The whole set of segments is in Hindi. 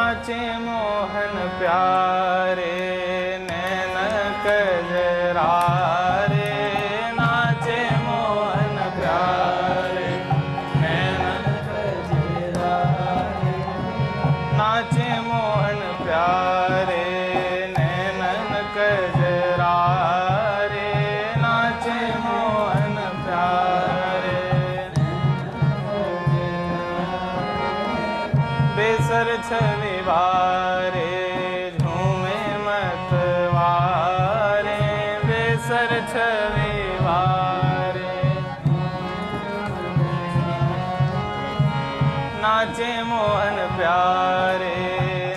नाचे मोहन प्यारे नैन कजरारे, नाचे मोहन प्यारे नैन कजरारे, नाचे मोहन प्यारे नैनन कजरारे, नाचे मोहन प्यारे। बेसर छवि वारे झूमे मतवारे, बेसर छवि वारे नाचे मोहन प्यारे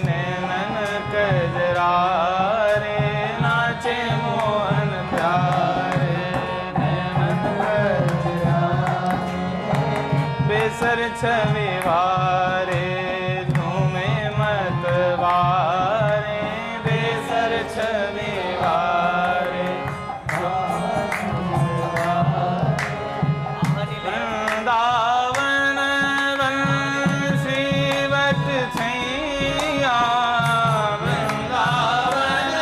नैनन कजरारे, नाचे मोहन प्यारे नैनन कजरारे। बेसर छवि वारे झूमे मतवारे, बेसर छवि वारे वृंदावन बंसी वट छैया, वृंदावन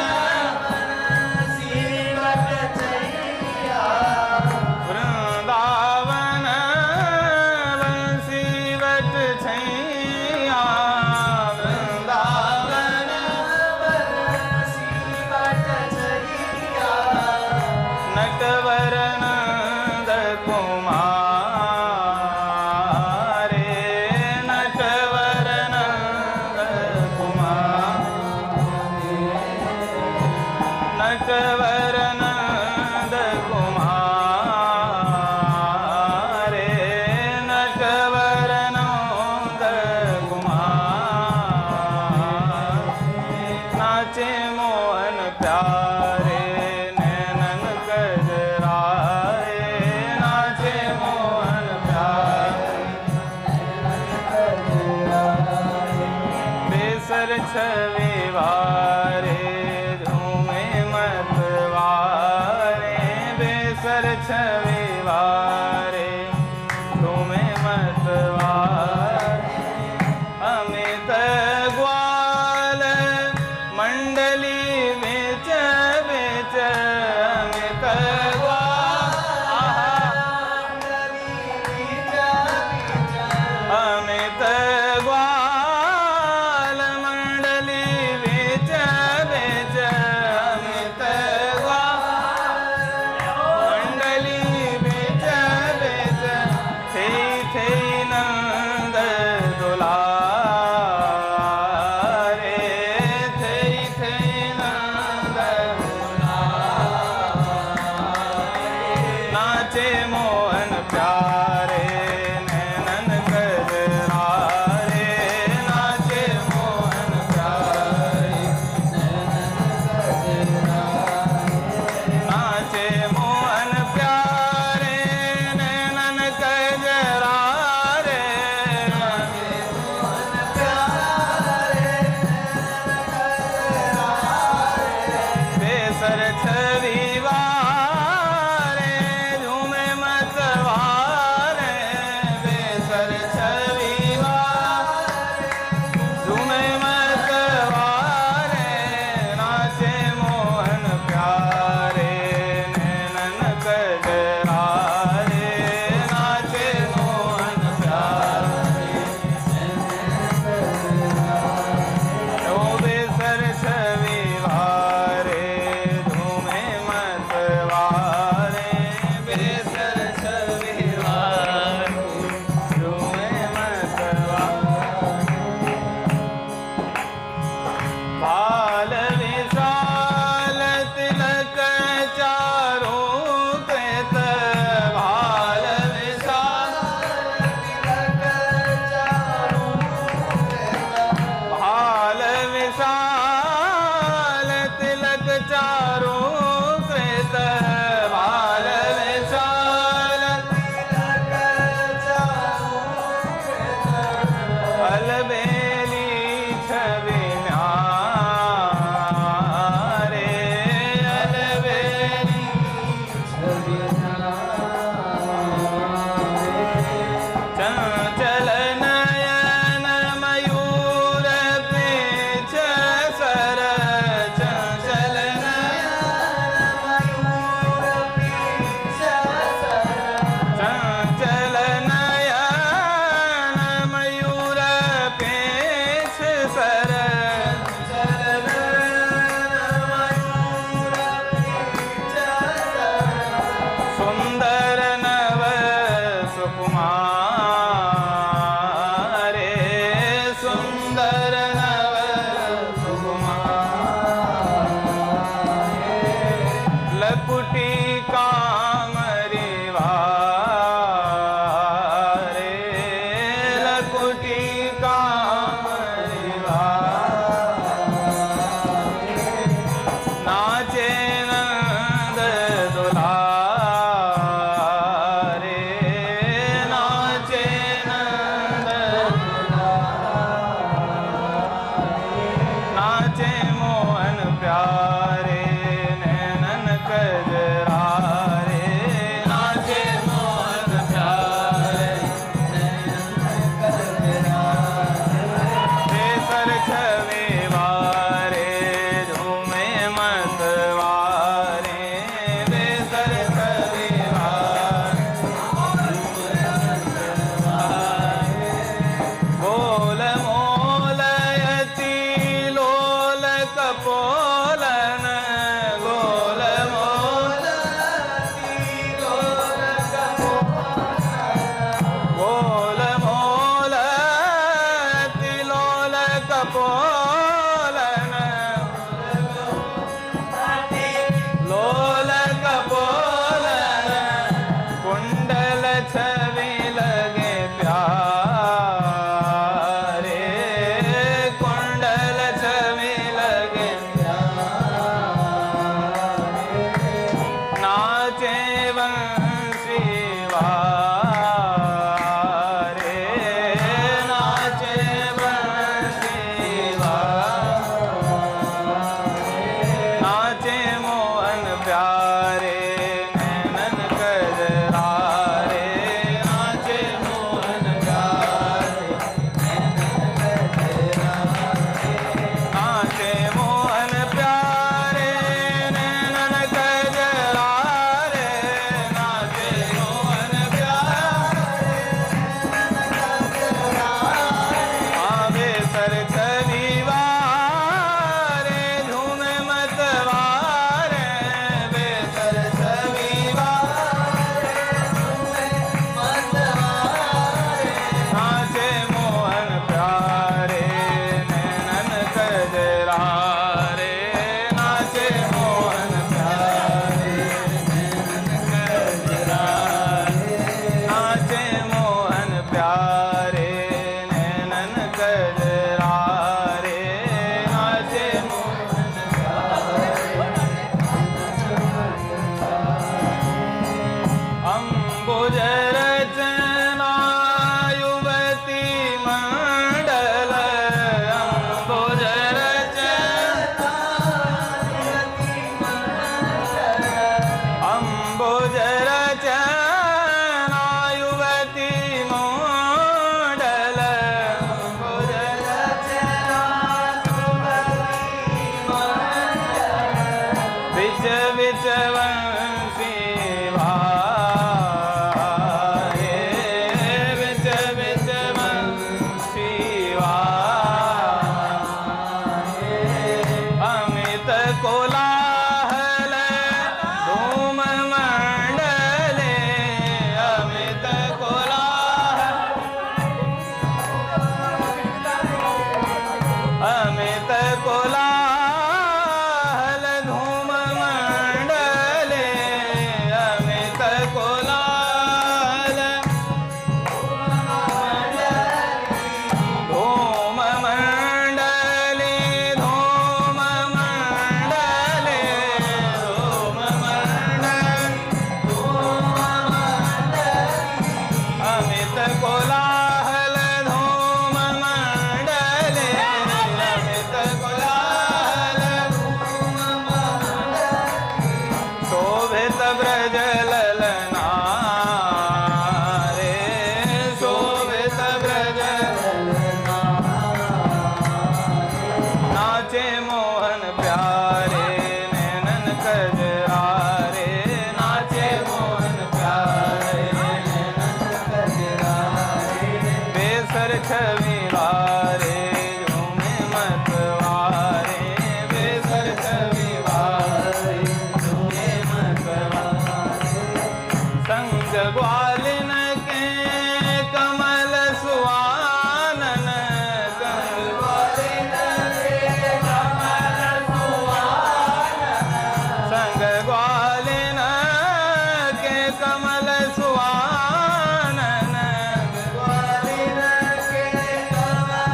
बंसी वट छैया, वृंदावन बंसी वट छैया, वृंदावन बंसी वट छैया। नटवर नंद कुमारे, नटवर नंद कुमारे, नटवर नंद कुमारे, नटवर नंद कुमारे। नाचे मोहन प्यारे नैनन कजरारे, नाचे मोहन प्यारे नैनन कजरारे। बेसर छवि वारे झूमे मतवारे, बेसर छवि वारे झूमे मतवारे। अमित ग्वाल मंडली बेच बेच, अमित ग्वाल अमित ग्वाल मंडली बेच कामरी नाचे नंद दुलारे नाचे नंद नाचे मोहन प्यारे नैनन कजरारे नाचे मोहन प्यारे बेसर छवे वारे झूमे मतवारे बेसर छवे बोल मोलयति लोल कपोलन गोल मोलयति लोल कपोलन गोल मोलयति लोल कपोलन लोल कपोलन कुंडल छवि लगे प्यारे कुंडल छवि लगे नाचे वंशी वारे नाचे वंशी नाचे मोहन प्यारे नैनन कजरारे नाचे मोहन प्यारे नाचे मोहन प्यारे नैनन कजरारे नाचे मोहन प्यारे आवे सर छवि वारे झूमे मतवारे बेसर छवि वारे झूमे मतवारे नाचे मोहन प्यारे नैनन कजरारे नाचे मोहन प्यारे नैनन कजरारे नाचे मोहन प्यारे नैनन कजरारे नाचे मोहन अंबुज रचना युवती मंडल अंबुज रचना अंबुज रचना युवती मंडल अंबुज रचना विच विच वंशी वारे विच विच वंशी वारे अमित कोलाहल धूम मंडले अमित कोलाहल अमित कोलाहल धूम मंडले अमित कोलाहल धूम मंडले धूम मंडले धूम मंडले अमित कोलाहल धूम मंडले अमित कोलाहल धूम मंडले शोभित ब्रज ललना रे शोभित ब्रज ललना नाचे मोहन प्यारे नैनन कजरारे नाचे मोहन प्यारे नैनन कजरारे बेसर छवि वारे झूमे मतवारे बेसर छवि वारे झूमे मतवारे संग ग्वालिन के कमल सुवानन संग ग्वालिन के कमल सुवानन संग ग्वालिन के कमल सुवानन ग्वालिन के कमल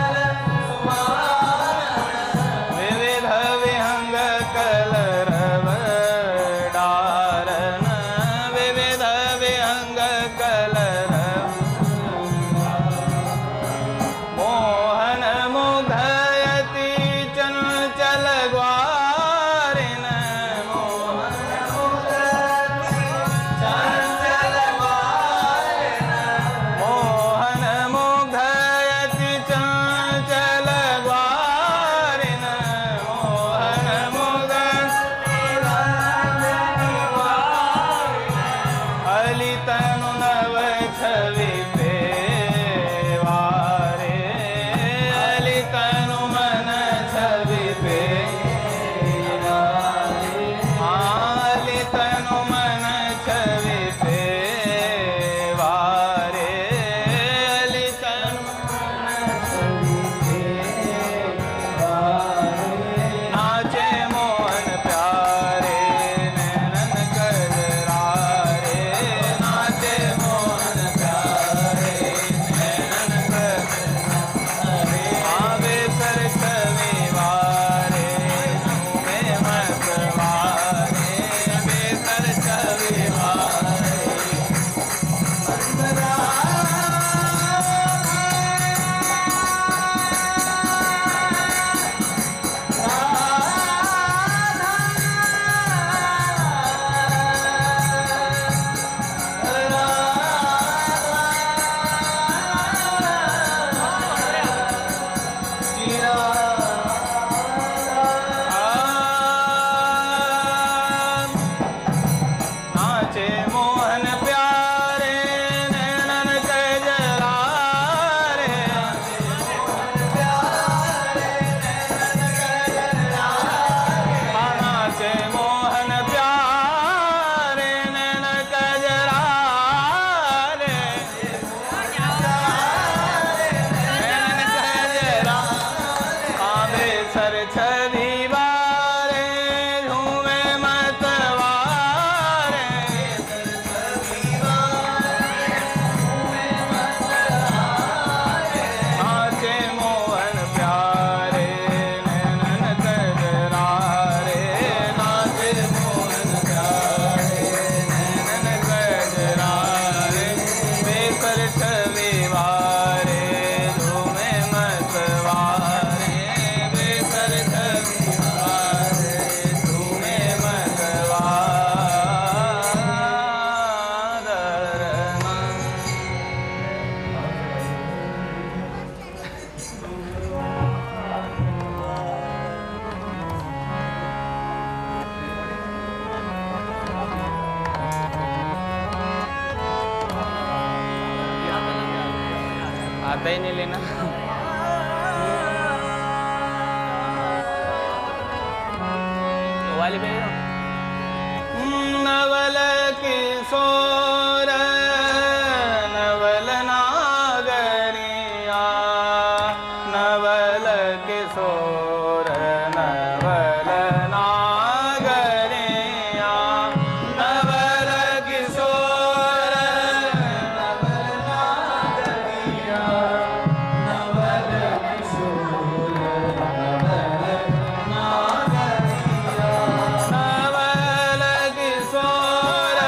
आता ही नहीं लेना। वाली पे नवल किशोर नवल नागरिया, नवल किशोर नवल नागरिया, नवल किशोर नवल नागरिया, नवल किशोर नवल नागरिया, नवल किशोर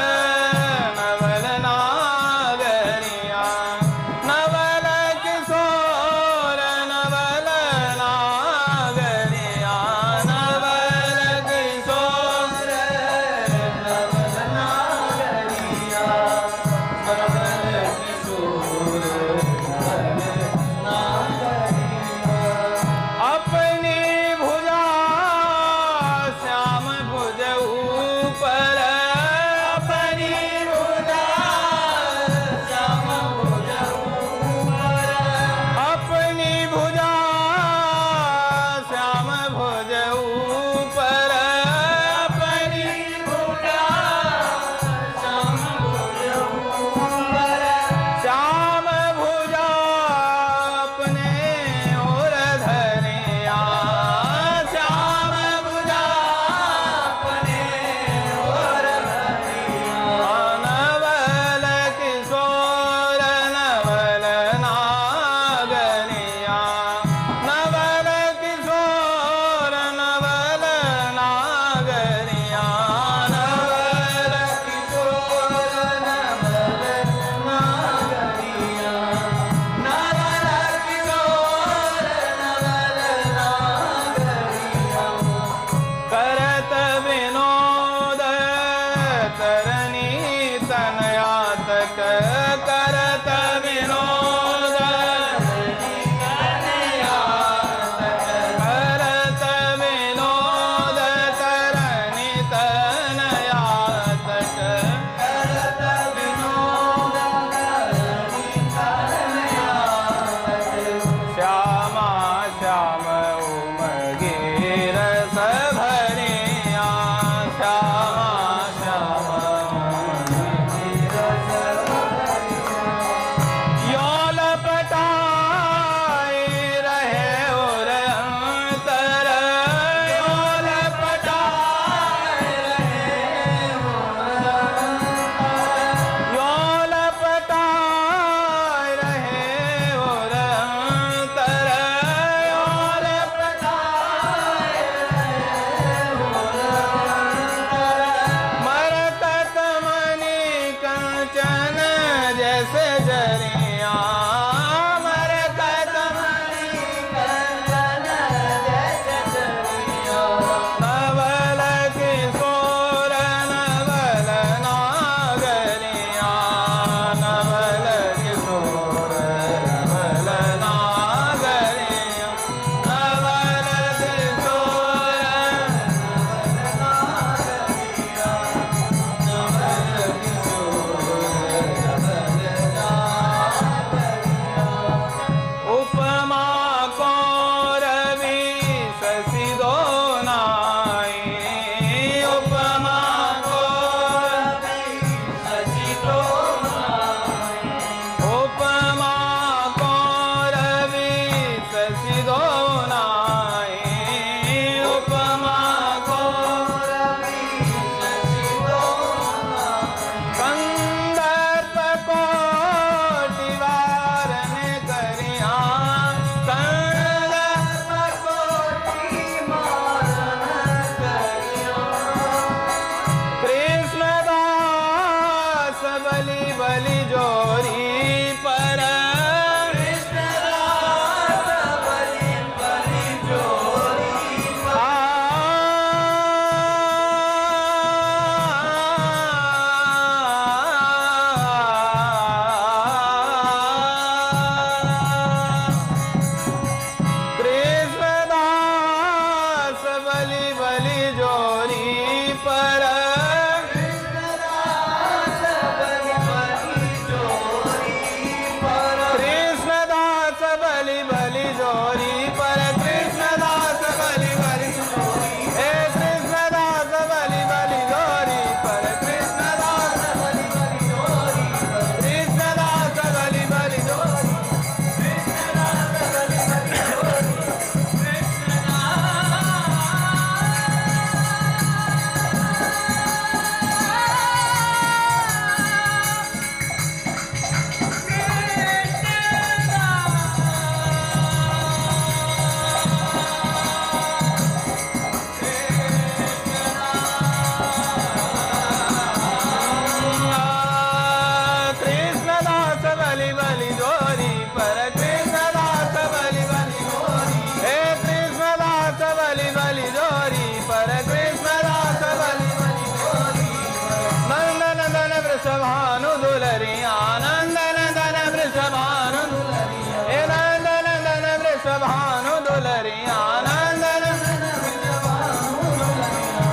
दुलरिया नंदन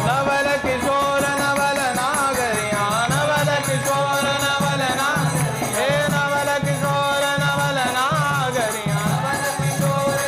नवल किशोर नवल नागरिया नवल किशोर नवल नागरिया हे नवल किशोर नवल नागरिया नवल किशोर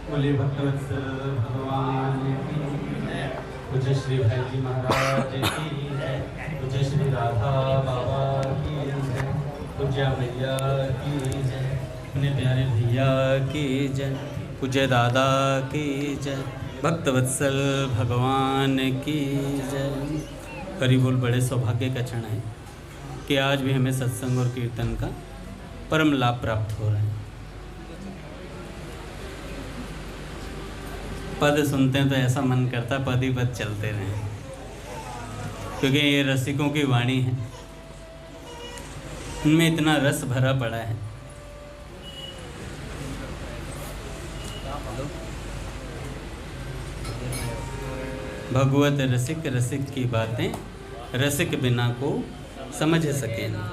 बोले भक्तवत्सल भगवान की पूज्य श्री भाई जी महाराज की है, पूज्य श्री राधा बाबा की है, पूज्य भैया की जय, अपने प्यारे भैया की जय, पूज्य दादा की जय, भक्तवत्सल भगवान की जय। करीब बोल बड़े सौभाग्य का क्षण है कि आज भी हमें सत्संग और कीर्तन का परम लाभ प्राप्त हो रहा है। पद सुनते हैं तो ऐसा मन करता पद ही पद चलते रहें, क्योंकि ये रसिकों की वाणी है, उनमें इतना रस भरा पड़ा है। भगवत रसिक रसिक की बातें रसिक बिना को समझ सके ना।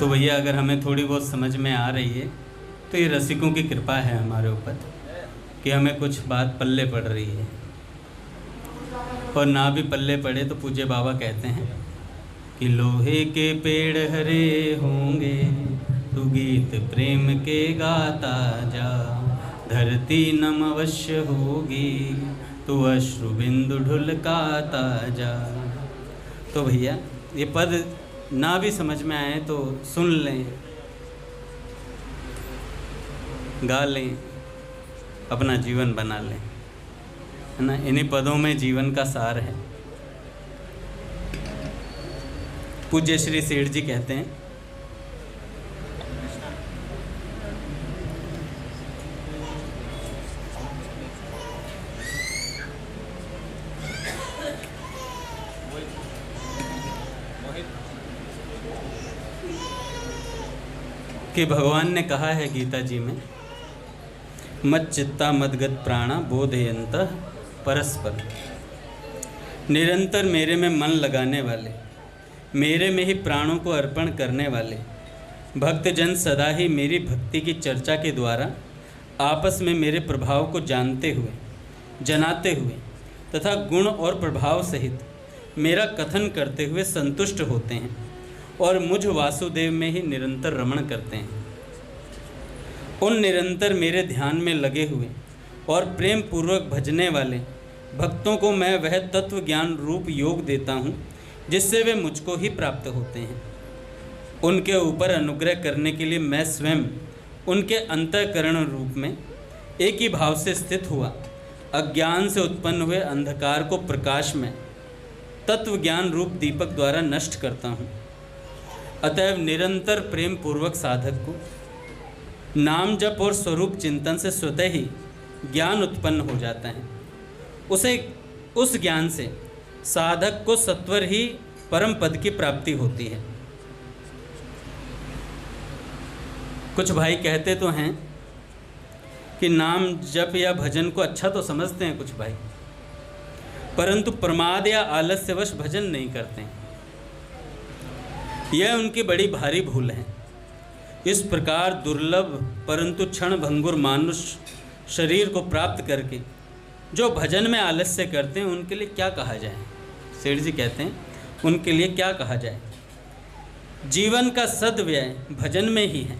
तो भैया अगर हमें थोड़ी बहुत समझ में आ रही है तो ये रसिकों की कृपा है हमारे ऊपर कि हमें कुछ बात पल्ले पड़ रही है, और ना भी पल्ले पड़े तो पूज्य बाबा कहते हैं कि लोहे के पेड़ हरे होंगे तू गीत प्रेम के गाता जा, धरती नम अवश्य होगी तू अश्रु बिंदु ढुलकाता जा। तो भैया ये पद ना भी समझ में आए तो सुन लें, गा लें, अपना जीवन बना लें, है ना। इन्हीं पदों में जीवन का सार है। पूज्य श्री सेठ जी कहते हैं कि भगवान ने कहा है गीता जी में, मत चित्ता मदगत प्राणा बोधयन्तः परस्पर। निरंतर मेरे में मन लगाने वाले, मेरे में ही प्राणों को अर्पण करने वाले भक्तजन सदा ही मेरी भक्ति की चर्चा के द्वारा आपस में मेरे प्रभाव को जानते हुए, जनाते हुए तथा गुण और प्रभाव सहित मेरा कथन करते हुए संतुष्ट होते हैं और मुझ वासुदेव में ही निरंतर रमण करते हैं। उन निरंतर मेरे ध्यान में लगे हुए और प्रेम पूर्वक भजने वाले भक्तों को मैं वह तत्व ज्ञान रूप योग देता हूँ जिससे वे मुझको ही प्राप्त होते हैं। उनके ऊपर अनुग्रह करने के लिए मैं स्वयं उनके अंतःकरण रूप में एक ही भाव से स्थित हुआ अज्ञान से उत्पन्न हुए अंधकार को प्रकाश में तत्व ज्ञान रूप दीपक द्वारा नष्ट करता हूँ। अतएव निरंतर प्रेम पूर्वक साधक को नाम जप और स्वरूप चिंतन से स्वतः ही ज्ञान उत्पन्न हो जाता है। उस ज्ञान से साधक को सत्वर ही परम पद की प्राप्ति होती है। कुछ भाई कहते तो हैं कि नाम जप या भजन को अच्छा तो समझते हैं कुछ भाई, परंतु प्रमाद या आलस्यवश भजन नहीं करते हैं। यह उनकी बड़ी भारी भूल है। इस प्रकार दुर्लभ परंतु क्षण भंगुर मानुष शरीर को प्राप्त करके जो भजन में आलस्य करते हैं उनके लिए क्या कहा जाए। सेठ जी कहते हैं उनके लिए क्या कहा जाए। जीवन का सद्व्यय भजन में ही है।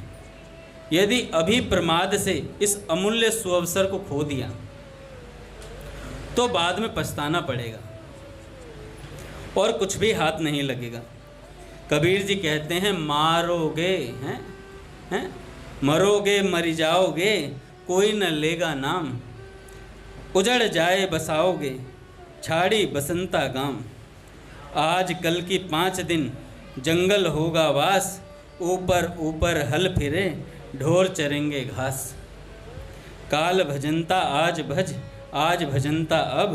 यदि अभी प्रमाद से इस अमूल्य सुअवसर को खो दिया तो बाद में पछताना पड़ेगा और कुछ भी हाथ नहीं लगेगा। कबीर जी कहते हैं मारोगे हैं मरोगे मरी जाओगे कोई न लेगा नाम, उजड़ जाए बसाओगे छाड़ी बसंता गाम। आज कल की 5 दिन जंगल होगा वास, ऊपर ऊपर हल फिरे ढोर चरेंगे घास। काल भजनता आज भज आज भजनता अब,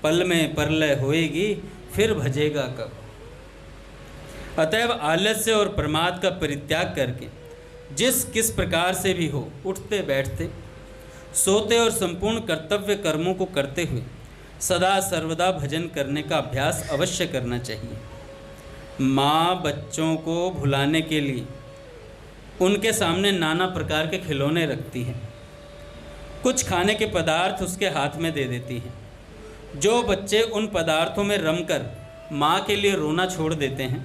पल में परलय होएगी फिर भजेगा कब। अतएव आलस्य और प्रमाद का परित्याग करके जिस किस प्रकार से भी हो उठते बैठते सोते और संपूर्ण कर्तव्य कर्मों को करते हुए सदा सर्वदा भजन करने का अभ्यास अवश्य करना चाहिए। माँ बच्चों को भुलाने के लिए उनके सामने नाना प्रकार के खिलौने रखती है, कुछ खाने के पदार्थ उसके हाथ में दे देती है। जो बच्चे उन पदार्थों में रमकर माँ के लिए रोना छोड़ देते हैं,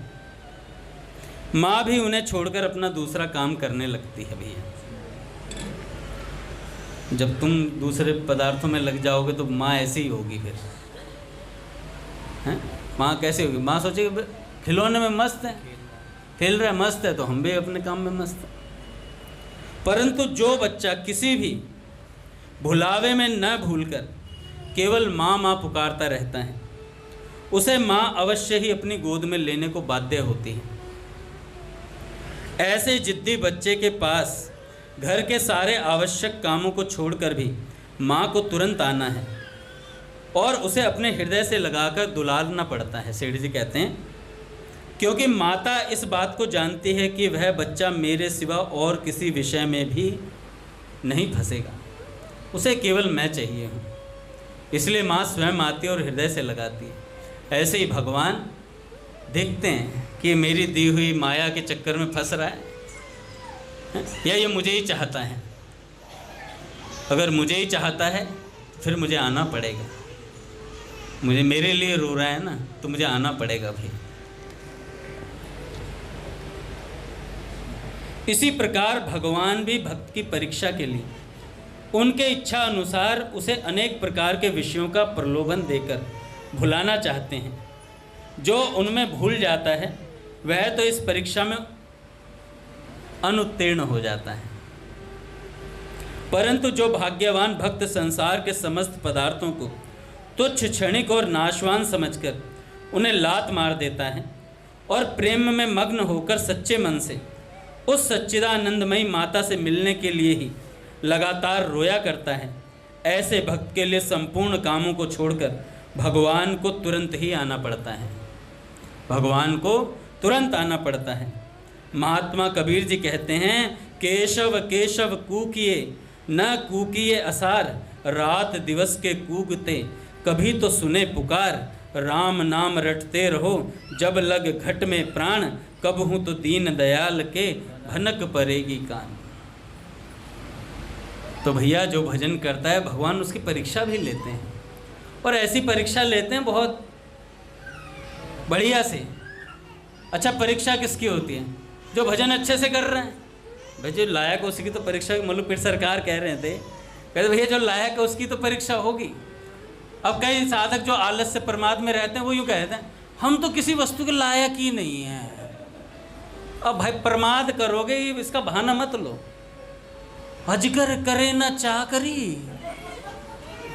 माँ भी उन्हें छोड़कर अपना दूसरा काम करने लगती है। भैया जब तुम दूसरे पदार्थों में लग जाओगे तो माँ ऐसी ही होगी फिर, हैं? माँ कैसे होगी? माँ सोचेगी खिलौने में मस्त है, खेल रहा है, मस्त है, तो हम भी अपने काम में मस्त हैं। परंतु जो बच्चा किसी भी भुलावे में न भूलकर केवल माँ माँ पुकारता रहता है, उसे माँ अवश्य ही अपनी गोद में लेने को बाध्य होती है। ऐसे जिद्दी बच्चे के पास घर के सारे आवश्यक कामों को छोड़कर भी माँ को तुरंत आना है और उसे अपने हृदय से लगाकर दुलारना पड़ता है। सेठ जी कहते हैं क्योंकि माता इस बात को जानती है कि वह बच्चा मेरे सिवा और किसी विषय में भी नहीं फंसेगा, उसे केवल मैं चाहिए हूँ, इसलिए माँ स्वयं आती है और हृदय से लगाती है। ऐसे ही भगवान देखते हैं कि मेरी दी हुई माया के चक्कर में फंस रहा है या ये मुझे ही चाहता है। अगर मुझे ही चाहता है फिर मुझे आना पड़ेगा, मुझे मेरे लिए रो रहा है ना तो मुझे आना पड़ेगा भाई। इसी प्रकार भगवान भी भक्त की परीक्षा के लिए उनके इच्छा अनुसार उसे अनेक प्रकार के विषयों का प्रलोभन देकर भुलाना चाहते हैं। जो उनमें भूल जाता है वह तो इस परीक्षा में अनुत्तीर्ण हो जाता है, परंतु जो भाग्यवान भक्त संसार के समस्त पदार्थों को तुच्छ क्षणिक और नाशवान समझकर उन्हें लात मार देता है और प्रेम में मग्न होकर सच्चे मन से उस सच्चिदानंदमयी माता से मिलने के लिए ही लगातार रोया करता है, ऐसे भक्त के लिए संपूर्ण कामों को छोड़कर भगवान को तुरंत ही आना पड़ता है। भगवान को तुरंत आना पड़ता है। महात्मा कबीर जी कहते हैं केशव केशव कूकिए न कूकिए असार, रात दिवस के कूकते कभी तो सुने पुकार। राम नाम रटते रहो जब लग घट में प्राण, कब हूँ तो दीन दयाल के भनक पड़ेगी कान। तो भैया जो भजन करता है भगवान उसकी परीक्षा भी लेते हैं, और ऐसी परीक्षा लेते हैं बहुत बढ़िया से। अच्छा, परीक्षा किसकी होती है? जो भजन अच्छे से कर रहे हैं। भाई जो लायक है उसकी तो परीक्षा, मल्लूपीर सरकार कह रहे थे, कहते भैया जो लायक है उसकी तो परीक्षा होगी। अब कई साधक जो आलस से प्रमाद में रहते हैं वो यूँ कहते हैं हम तो किसी वस्तु के लायक ही नहीं हैं। अब भाई प्रमाद करोगे इसका बहाना मत लो। अजगर करे ना चाकरी,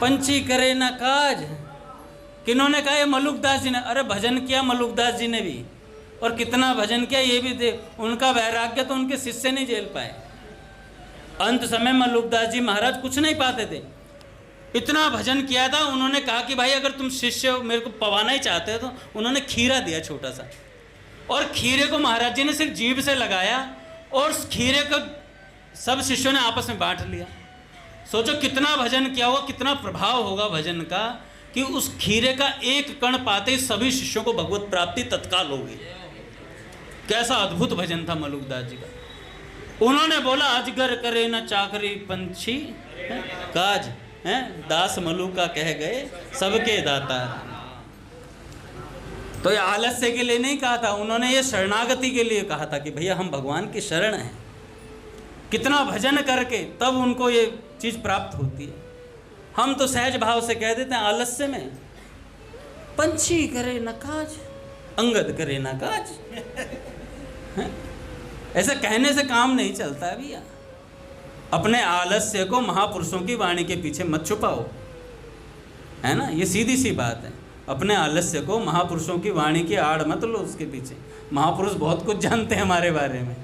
पंछी करे ना काज। किन्होंने कहा? ये मलुकदास जी ने। अरे भजन किया मलुकदास जी ने भी, और कितना भजन किया ये भी दे। उनका वैराग्य तो उनके शिष्य नहीं झेल पाए। अंत समय मलुकदास जी महाराज कुछ नहीं पाते थे, इतना भजन किया था। उन्होंने कहा कि भाई अगर तुम शिष्य मेरे को पवाना ही चाहते हो, तो उन्होंने खीरा दिया छोटा सा, और खीरे को महाराज जी ने सिर्फ जीभ से लगाया, और उस खीरे को सब शिष्यों ने आपस में बांट लिया। सोचो कितना भजन किया होगा, कितना प्रभाव होगा भजन का, कि उस खीरे का एक कण पाते ही सभी शिष्यों को भगवत प्राप्ति तत्काल होगी। कैसा अद्भुत भजन था मलुकदास जी का। उन्होंने बोला अजगर करे न चाकरी, पंछी काज है, दास मलुका कह गए सबके दाता। तो ये आलस्य के लिए नहीं कहा था, उन्होंने ये शरणागति के लिए कहा था कि भैया हम भगवान की शरण हैं। कितना भजन करके तब उनको ये चीज़ प्राप्त होती है। हम तो सहज भाव से कह देते हैं आलस्य में, पंछी करे न काज, अंगद करे न काज। ऐसे कहने से काम नहीं चलता है भैया। अपने आलस्य को महापुरुषों की वाणी के पीछे मत छुपाओ, है ना। ये सीधी सी बात है। अपने आलस्य को महापुरुषों की वाणी की आड़ मत लो उसके पीछे। महापुरुष बहुत कुछ जानते हैं हमारे बारे में।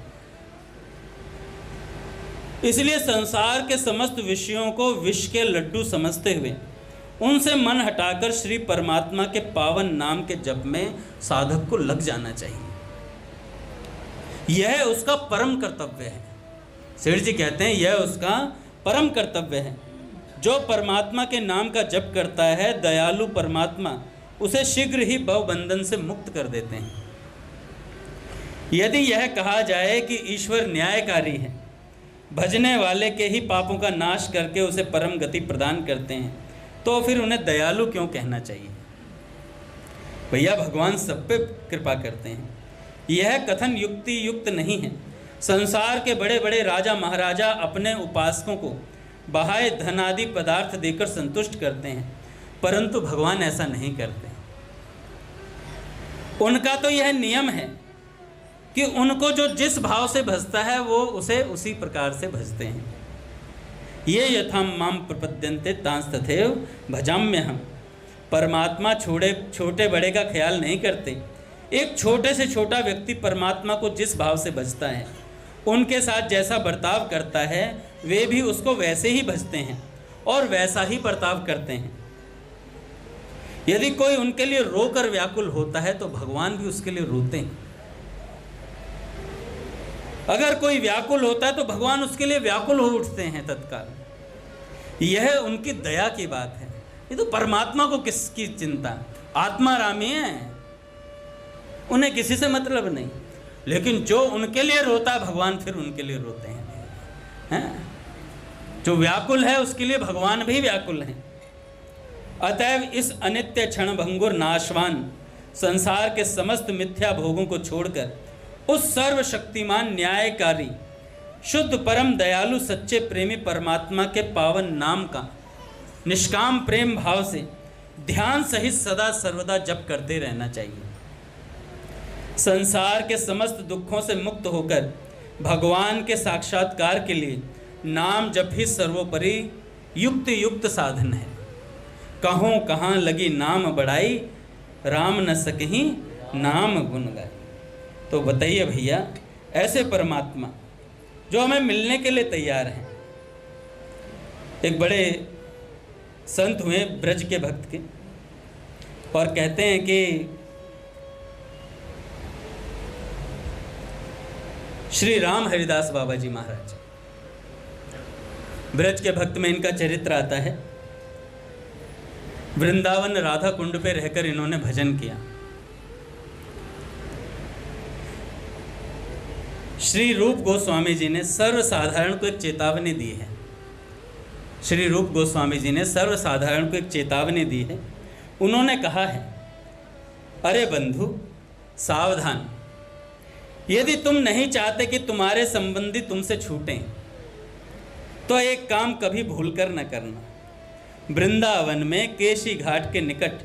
इसलिए संसार के समस्त विषयों को विष के लड्डू समझते हुए उनसे मन हटाकर श्री परमात्मा के पावन नाम के जप में साधक को लग जाना चाहिए। यह उसका परम कर्तव्य है। सेठ जी कहते हैं यह उसका परम कर्तव्य है। जो परमात्मा के नाम का जप करता है, दयालु परमात्मा उसे शीघ्र ही भवबंधन से मुक्त कर देते हैं। यदि यह कहा जाए कि ईश्वर न्यायकारी है, भजने वाले के ही पापों का नाश करके उसे परम गति प्रदान करते हैं, तो फिर उन्हें दयालु क्यों कहना चाहिए? भैया भगवान सब पे कृपा करते हैं। यह कथन युक्ति युक्त नहीं है। संसार के बड़े बड़े राजा महाराजा अपने उपासकों को बाह्य धन आदि पदार्थ देकर संतुष्ट करते हैं, परंतु भगवान ऐसा नहीं करते। उनका तो यह नियम है कि उनको जो जिस भाव से भजता है वो उसे उसी प्रकार से भजते हैं। ये यथाम माम प्रपद्यन्ते तांस तथैव भजाम्यहम्। परमात्मा छोटे बड़े का ख्याल नहीं करते। एक छोटे से छोटा व्यक्ति परमात्मा को जिस भाव से भजता है, उनके साथ जैसा बर्ताव करता है, वे भी उसको वैसे ही भजते हैं और वैसा ही बर्ताव करते हैं। यदि कोई उनके लिए रोकर व्याकुल होता है तो भगवान भी उसके लिए रोते हैं। अगर कोई व्याकुल होता है तो भगवान उसके लिए व्याकुल हो उठते हैं तत्काल। यह उनकी दया की बात है। ये तो परमात्मा को किसकी चिंता, आत्मा रामी है, उन्हें किसी से मतलब नहीं। लेकिन जो उनके लिए रोता है भगवान फिर उनके लिए रोते हैं। जो व्याकुल है उसके लिए भगवान भी व्याकुल हैं। अतएव इस अनित्य क्षण भंगुर नाशवान संसार के समस्त मिथ्या भोगों को छोड़कर उस सर्वशक्तिमान न्यायकारी शुद्ध परम दयालु सच्चे प्रेमी परमात्मा के पावन नाम का निष्काम प्रेम भाव से ध्यान सहित सदा सर्वदा जप करते रहना चाहिए। संसार के समस्त दुखों से मुक्त होकर भगवान के साक्षात्कार के लिए नाम जप ही सर्वोपरि युक्त साधन है। कहों कहाँ लगी नाम बढ़ाई, राम न सकहीं नाम गुण गाई। तो बताइए भैया, ऐसे परमात्मा जो हमें मिलने के लिए तैयार हैं। एक बड़े संत हुए ब्रज के भक्त के, और कहते हैं कि श्री राम हरिदास बाबा जी महाराज ब्रज के भक्त में इनका चरित्र आता है। वृंदावन राधा कुंड पे रहकर इन्होंने भजन किया। श्री रूप गोस्वामी जी ने सर्वसाधारण को एक चेतावनी दी है। श्री रूप गोस्वामी जी ने सर्वसाधारण को एक चेतावनी दी है। उन्होंने कहा है, अरे बंधु सावधान, यदि तुम नहीं चाहते कि तुम्हारे संबंधी तुमसे छूटें तो एक काम कभी भूलकर न करना। वृंदावन में केशी घाट के निकट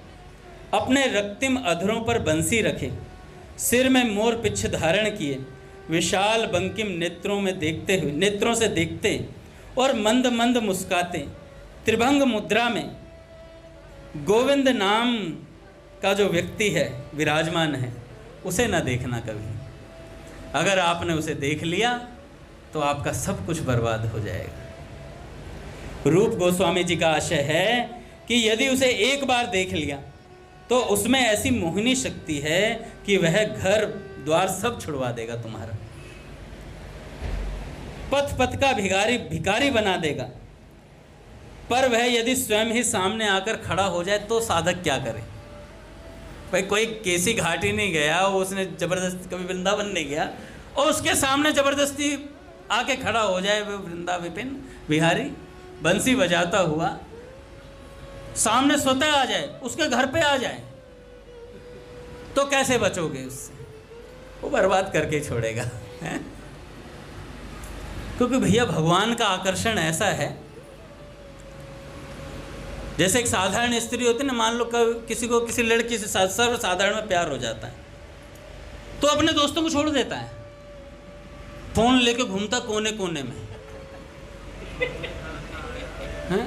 अपने रक्तिम अधरों पर बंसी रखे, सिर में मोर पिच्छ धारण किए, विशाल बंकिम नेत्रों से देखते और मंद मंद मुस्काते, त्रिभंग मुद्रा में गोविंद नाम का जो व्यक्ति है विराजमान है, उसे न देखना कभी। अगर आपने उसे देख लिया तो आपका सब कुछ बर्बाद हो जाएगा। रूप गोस्वामी जी का आशय है कि यदि उसे एक बार देख लिया तो उसमें ऐसी मोहिनी शक्ति है कि वह घर द्वार सब छुड़वा देगा तुम्हारा, पथ पथ का भिखारी बना देगा। पर वह यदि स्वयं ही सामने आकर खड़ा हो जाए तो साधक क्या करे? भाई कोई केसी घाट ही नहीं गया, उसने जबरदस्ती कभी वृंदावन नहीं गया और उसके सामने जबरदस्ती आके खड़ा हो जाए वो वृंदा विपिन बिहारी बंसी बजाता हुआ, सामने स्वतः आ जाए, उसके घर पे आ जाए, तो कैसे बचोगे उससे? वो बर्बाद करके छोड़ेगा है? क्योंकि भैया भगवान का आकर्षण ऐसा है, जैसे एक साधारण स्त्री होती है ना, मान लो किसी को किसी लड़की से सर्वसाधारण में प्यार हो जाता है तो अपने दोस्तों को छोड़ देता है, फोन लेके घूमता कोने कोने में है?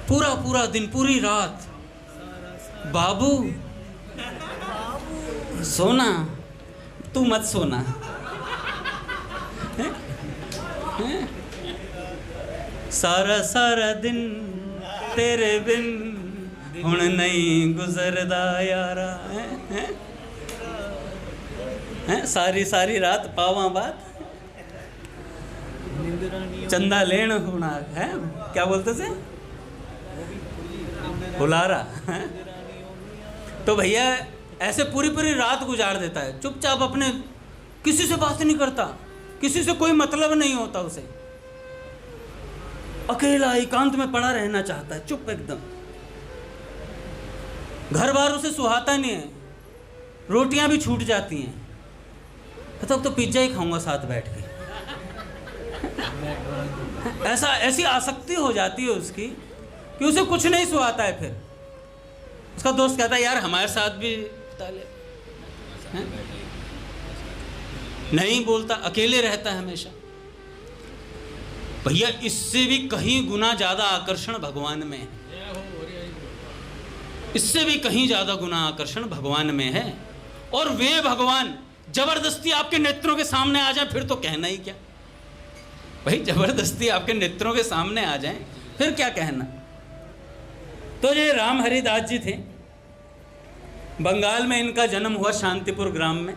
पूरा दिन पूरी रात, बाबू सोना, तू मत सोना है? है? सारा दिन तेरे बिन हुण नहीं गुजरदा यारा है? सारी रात पावा बात चंदा लेन होना है, क्या बोलते थे, हुलारा है? तो भैया ऐसे पूरी रात गुजार देता है, चुपचाप अपने, किसी से बात नहीं करता, किसी से कोई मतलब नहीं होता उसे, अकेला एकांत में पड़ा रहना चाहता है, चुप एकदम। घर बार उसे सुहाता नहीं है, रोटियां भी छूट जाती हैं, तब तो पिज्जा ही खाऊंगा साथ बैठ के। ऐसी आसक्ति हो जाती है उसकी कि उसे कुछ नहीं सुहाता है। फिर उसका दोस्त कहता है, यार हमारे साथ भी ताले, नहीं बोलता, अकेले रहता है हमेशा। भैया इससे भी कहीं गुना ज्यादा आकर्षण भगवान में है, इससे भी कहीं ज्यादा गुना आकर्षण भगवान में है। और वे भगवान जबरदस्ती आपके नेत्रों के सामने आ जाए फिर तो कहना ही क्या भाई, जबरदस्ती आपके नेत्रों के सामने आ जाए फिर क्या कहना। तो ये राम हरिदास जी थे, बंगाल में इनका जन्म हुआ शांतिपुर ग्राम में।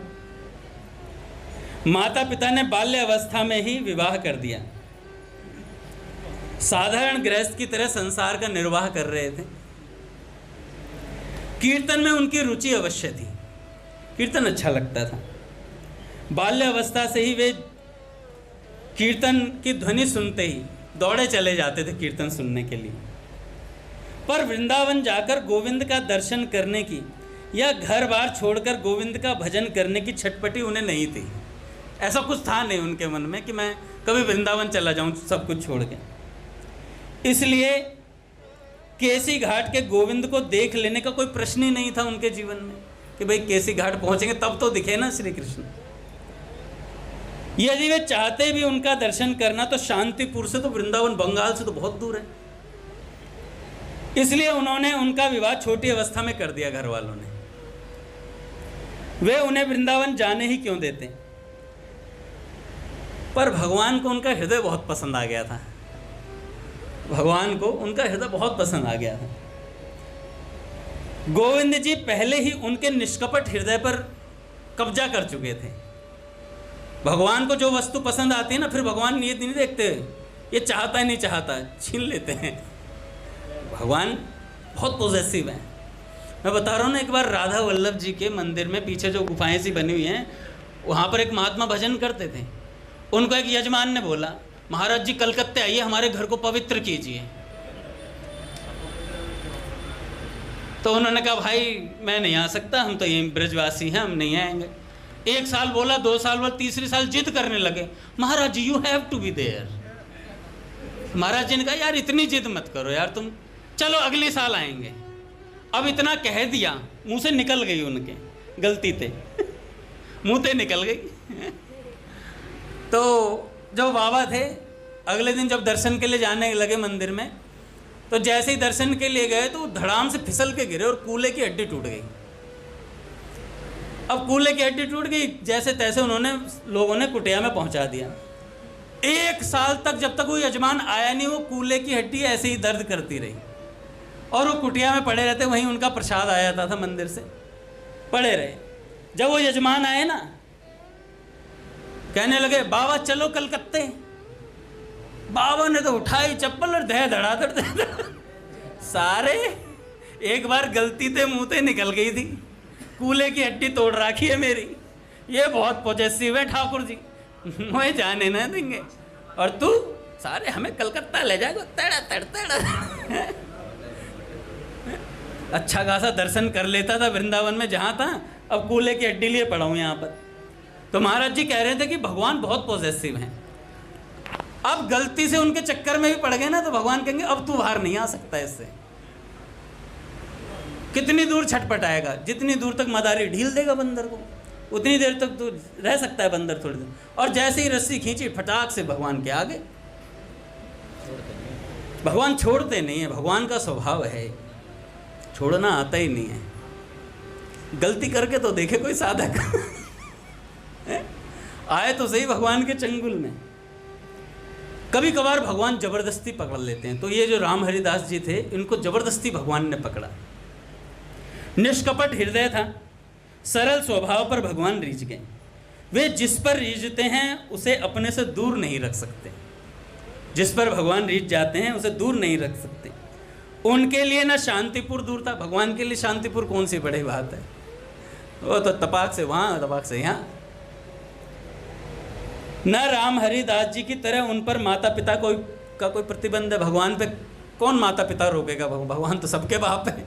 माता पिता ने बाल्य अवस्था में ही विवाह कर दिया। साधारण गृहस्थ की तरह संसार का निर्वाह कर रहे थे। कीर्तन में उनकी रुचि अवश्य थी, कीर्तन अच्छा लगता था। बाल्य अवस्था से ही वे कीर्तन की ध्वनि सुनते ही दौड़े चले जाते थे कीर्तन सुनने के लिए। पर वृंदावन जाकर गोविंद का दर्शन करने की या घर बार छोड़कर गोविंद का भजन करने की छटपटी उन्हें नहीं थी। ऐसा कुछ था नहीं उनके मन में कि मैं कभी वृंदावन चला जाऊं सब कुछ छोड़ के। इसलिए केसी घाट के गोविंद को देख लेने का कोई प्रश्न ही नहीं था उनके जीवन में कि भाई केसी घाट पहुंचेंगे तब तो दिखे ना श्री कृष्ण। यदि वे चाहते भी उनका दर्शन करना तो शांतिपुर से तो वृंदावन बंगाल से तो बहुत दूर है, इसलिए उन्होंने उनका विवाह छोटी अवस्था में कर दिया घर वालों ने। वे उन्हें वृंदावन जाने ही क्यों देते। पर भगवान को उनका हृदय बहुत पसंद आ गया था, भगवान को उनका हृदय बहुत पसंद आ गया था। गोविंद जी पहले ही उनके निष्कपट हृदय पर कब्जा कर चुके थे। भगवान को जो वस्तु पसंद आती है ना, फिर भगवान ये नहीं देखते ये चाहता ही नहीं चाहता, छीन लेते हैं। भगवान बहुत पॉजेसिव हैं। मैं बता रहा हूँ ना, एक बार राधा वल्लभ जी के मंदिर में पीछे जो गुफाएं सी बनी हुई हैं, वहाँ पर एक महात्मा भजन करते थे। उनको एक यजमान ने बोला, महाराज जी कलकत्ते आइए, हमारे घर को पवित्र कीजिए। तो उन्होंने कहा, भाई मैं नहीं आ सकता, हम तो यहीं ब्रजवासी हैं, हम नहीं आएंगे। 1 साल बोला, 2 साल बोला, तीसरे साल जिद करने लगे, Maharaj ji you have to be there. Maharaj ji ने कहा, यार इतनी जिद मत करो यार तुम, चलो अगले साल आएंगे। अब इतना कह दिया, मुंह से निकल गई उनके, गलती थे मुंह से निकल गई। तो जो बाबा थे, अगले दिन जब दर्शन के लिए जाने लगे मंदिर में, तो जैसे ही दर्शन के लिए गए तो धड़ाम से फिसल के गिरे और कूल्हे की हड्डी टूट गई। अब कूल्हे की हड्डी टूट गई, जैसे तैसे उन्होंने, लोगों ने कुटिया में पहुंचा दिया। 1 साल तक जब तक वो यजमान आया नहीं, वो कूल्हे की हड्डी ऐसे ही दर्द करती रही और वो कुटिया में पड़े रहते। वहीं उनका प्रसाद आ जाता था मंदिर से, पड़े रहे। जब वो यजमान आए ना, कहने लगे, बाबा चलो कलकत्ते। बाबा ने तो उठाई चप्पल और दह धड़ाधड़ सारे, एक बार गलती से मुंह से निकल गई थी, कूल्हे की हड्डी तोड़ रखी है मेरी, ये बहुत पॉजेसिव है ठाकुर जी, मुझे जाने ना देंगे, और तू सारे हमें कलकत्ता ले जाएगा, तड़ा तड़ तड़ा। अच्छा खासा दर्शन कर लेता था वृंदावन में जहाँ था, अब कूल्हे की हड्डी लिए पड़ा हूँ यहाँ पर। तो महाराज जी कह रहे थे कि भगवान बहुत पॉजेसिव हैं। अब गलती से उनके चक्कर में भी पड़ गए ना, तो भगवान कहेंगे अब तू बाहर नहीं आ सकता इससे। कितनी दूर छटपटाएगा, जितनी दूर तक मदारी ढील देगा बंदर को, उतनी देर तक तो रह सकता है बंदर थोड़ी देर, और जैसे ही रस्सी खींची फटाक से भगवान के आगे। भगवान छोड़ते नहीं है, भगवान का स्वभाव है, छोड़ना आता ही नहीं है। गलती करके तो देखे कोई साधक आए तो सही भगवान के चंगुल में। कभी कभार भगवान जबरदस्ती पकड़ लेते हैं। तो ये जो राम हरिदास जी थे, इनको जबरदस्ती भगवान ने पकड़ा। निष्कपट हृदय था, सरल स्वभाव पर भगवान रीझ गए। वे जिस पर रीझते हैं उसे अपने से दूर नहीं रख सकते। जिस पर भगवान रीझ जाते हैं उसे दूर नहीं रख सकते। उनके लिए ना शांतिपुर दूर था, भगवान के लिए शांतिपुर कौन सी बड़ी बात है, वो तो तपाक से वहाँ तपाक से यहाँ। न राम हरिदास जी की तरह उन पर माता पिता का कोई प्रतिबंध है। भगवान पे कौन माता पिता रोकेगा, भगवान तो सबके बाप है,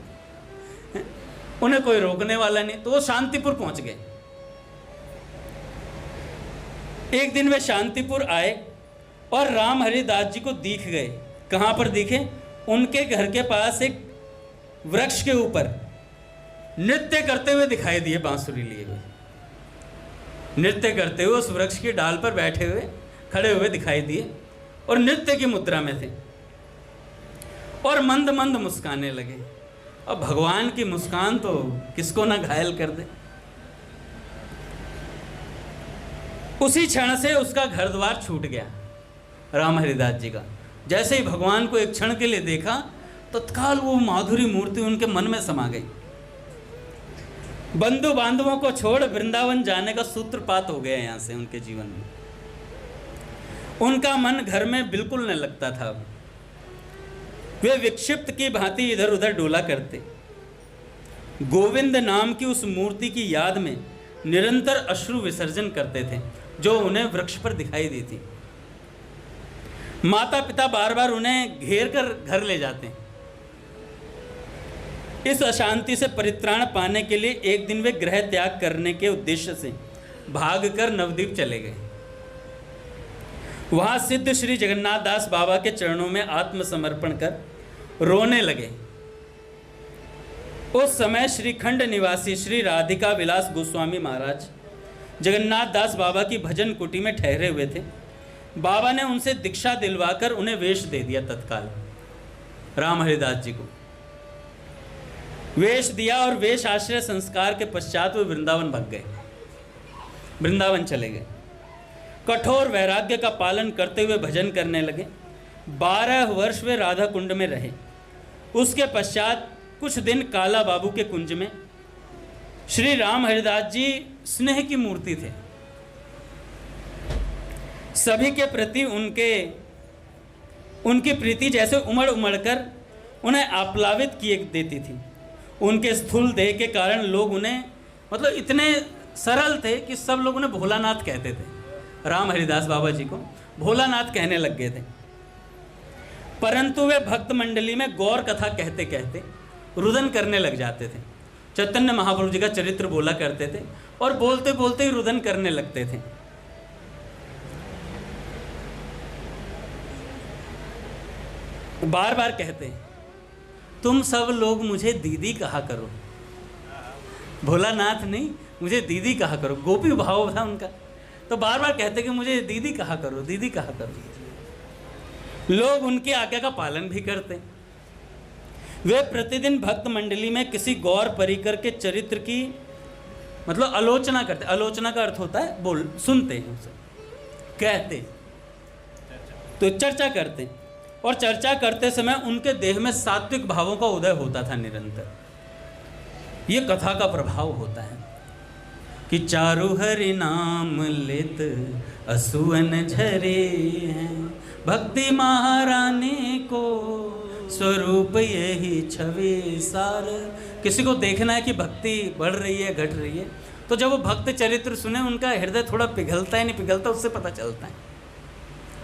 उन्हें कोई रोकने वाला नहीं। तो वो शांतिपुर पहुंच गए। एक दिन वे शांतिपुर आए और राम हरिदास जी को दिख गए। कहाँ पर दिखे? उनके घर के पास एक वृक्ष के ऊपर नृत्य करते हुए दिखाई दिए, बांसुरी लिए हुए नृत्य करते हुए उस वृक्ष की डाल पर बैठे हुए, खड़े हुए दिखाई दिए और नृत्य की मुद्रा में थे और मंद मंद मुस्काने लगे। अब भगवान की मुस्कान तो किसको ना घायल कर दे। उसी क्षण से उसका घर द्वार छूट गया राम हरिदास जी का। जैसे ही भगवान को एक क्षण के लिए देखा, तत्काल वो माधुरी मूर्ति उनके मन में समा गई। बंधु बांधवों को छोड़ वृंदावन जाने का सूत्रपात हो गया यहाँ से उनके जीवन में। उनका मन घर में बिल्कुल न लगता था। वे विक्षिप्त की भांति इधर उधर डोला करते। गोविंद नाम की उस मूर्ति की याद में निरंतर अश्रु विसर्जन करते थे जो उन्हें वृक्ष पर दिखाई दी थी। माता पिता बार बार उन्हें घेर कर घर ले जाते। इस अशांति से परित्राण पाने के लिए एक दिन वे गृह त्याग करने के उद्देश्य से भागकर नवद्वीप चले गए। वहां सिद्ध श्री जगन्नाथ दास बाबा के चरणों में आत्मसमर्पण कर रोने लगे। उस समय श्रीखंड निवासी श्री राधिका विलास गोस्वामी महाराज जगन्नाथ दास बाबा की भजन कुटी में ठहरे हुए थे। बाबा ने उनसे दीक्षा दिलवाकर उन्हें वेश दे दिया। तत्काल राम हरिदास जी को वेश दिया और वेश आश्रय संस्कार के पश्चात वे वृंदावन भाग गए, वृंदावन चले गए। कठोर वैराग्य का पालन करते हुए भजन करने लगे। 12 वर्ष वे राधा कुंड में रहे। उसके पश्चात कुछ दिन काला बाबू के कुंज में। श्री राम हरिदास जी स्नेह की मूर्ति थे। सभी के प्रति उनके उनकी प्रीति जैसे उमड़ उमड़ कर उन्हें आप्लावित किए देती थी। उनके स्थूल देह के कारण लोग उन्हें मतलब इतने सरल थे कि सब लोग उन्हें भोलानाथ कहते थे। राम हरिदास बाबा जी को भोलानाथ कहने लग गए थे। परंतु वे भक्त मंडली में गौर कथा कहते कहते रुदन करने लग जाते थे। चैतन्य महाप्रभु जी का चरित्र बोला करते थे और बोलते बोलते ही रुदन करने लगते थे। बार बार कहते, तुम सब लोग मुझे दीदी कहा करो। भोलानाथ नहीं, मुझे दीदी कहा करो। गोपी भाव था उनका, तो बार बार कहते कि मुझे दीदी कहा करो, दीदी कहा करो। लोग उनकी आज्ञा का पालन भी करते। वे प्रतिदिन भक्त मंडली में किसी गौर परिकर के चरित्र की मतलब आलोचना करते। आलोचना का अर्थ होता है बोल, सुनते हैं उसे, कहते तो चर्चा करते। और चर्चा करते समय उनके देह में सात्विक भावों का उदय होता था निरंतर। ये कथा का प्रभाव होता है कि चारु हरि नाम लेत असुवन झरे हैं, भक्ति महारानी को स्वरूप यही छवि सार। किसी को देखना है कि भक्ति बढ़ रही है घट रही है, तो जब वो भक्त चरित्र सुने उनका हृदय थोड़ा पिघलता है नहीं पिघलता, उससे पता चलता है।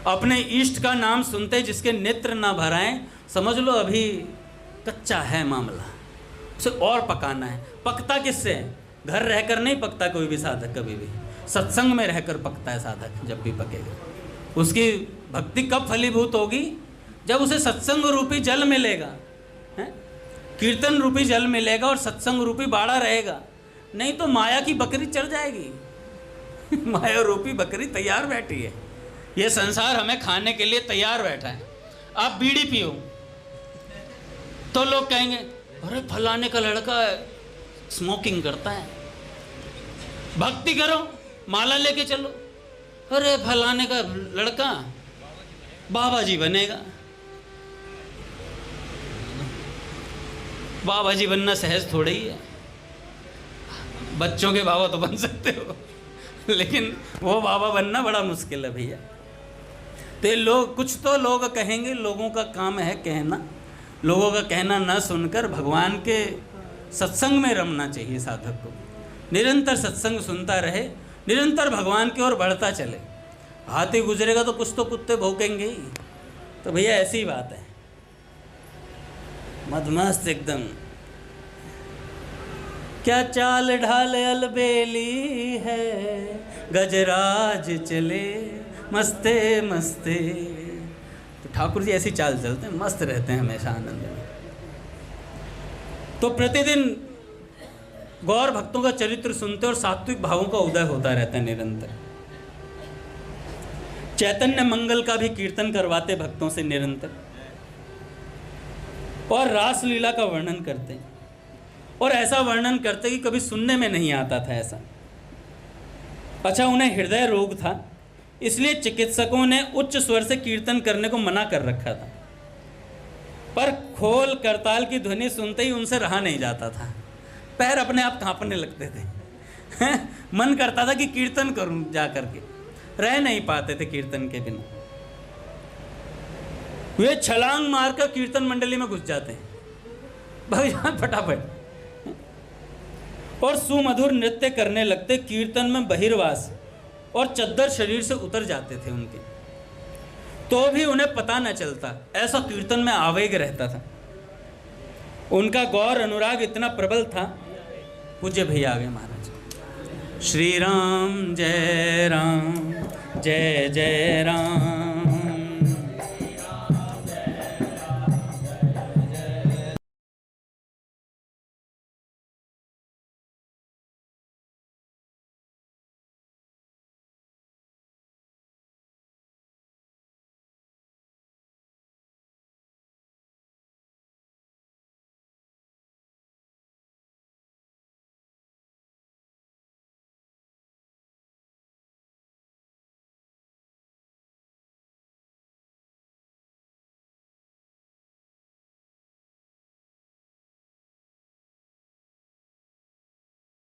अपने इष्ट का नाम सुनते जिसके नेत्र ना भराएं, समझ लो अभी कच्चा है मामला, उसे और पकाना है। पकता किससे? घर रहकर नहीं पकता कोई भी साधक, कभी भी सत्संग में रहकर पकता है साधक। जब भी पकेगा उसकी भक्ति कब फलीभूत होगी? जब उसे सत्संग रूपी जल मिलेगा, है? कीर्तन रूपी जल मिलेगा और सत्संग रूपी बाड़ा रहेगा। नहीं तो माया की बकरी चढ़ जाएगी। माया रूपी बकरी तैयार बैठी है, ये संसार हमें खाने के लिए तैयार बैठा है। आप बीड़ी पियो तो लोग कहेंगे अरे फलाने का लड़का स्मोकिंग करता है। भक्ति करो, माला लेके चलो, अरे फलाने का लड़का बाबा जी बनेगा। बाबा जी बनना सहज थोड़ा ही है। बच्चों के बाबा तो बन सकते हो, लेकिन वो बाबा बनना बड़ा मुश्किल है भैया। तो ये लोग, कुछ तो लोग कहेंगे, लोगों का काम है कहना। लोगों का कहना न सुनकर भगवान के सत्संग में रमना चाहिए साधक को। निरंतर सत्संग सुनता रहे, निरंतर भगवान की ओर बढ़ता चले। हाथी गुजरेगा तो कुछ तो कुत्ते भौंकेंगे ही। तो भैया ऐसी ही बात है, मदमस्त एकदम। क्या चाल ढाल अलबेली है, गजराज चले मस्ते मस्ते। तो ठाकुर जी ऐसी चाल चलते हैं, मस्त रहते हैं हमेशा आनंद में। तो प्रतिदिन गौर भक्तों का चरित्र सुनते और सात्विक भावों का उदय होता रहता है निरंतर। चैतन्य मंगल का भी कीर्तन करवाते भक्तों से निरंतर, और रास लीला का वर्णन करते, और ऐसा वर्णन करते कि कभी सुनने में नहीं आता था ऐसा। अच्छा, उन्हें हृदय रोग था, इसलिए चिकित्सकों ने उच्च स्वर से कीर्तन करने को मना कर रखा था। पर खोल करताल की ध्वनि सुनते ही उनसे रहा नहीं जाता था। पैर अपने आप कांपने लगते थे। मन करता था कि कीर्तन करूं जा करके, रह नहीं पाते थे कीर्तन के बिना। वे छलांग मारकर कीर्तन मंडली में घुस जाते हैं, भाग जाओ फटाफट, और सुमधुर नृत्य करने लगते। कीर्तन में बहिर्वास और चद्दर शरीर से उतर जाते थे उनके, तो भी उन्हें पता न चलता। ऐसा कीर्तन में आवेग रहता था। उनका गौर अनुराग इतना प्रबल था। पूज्य भैया आ गए महाराज। श्री राम जय जय राम।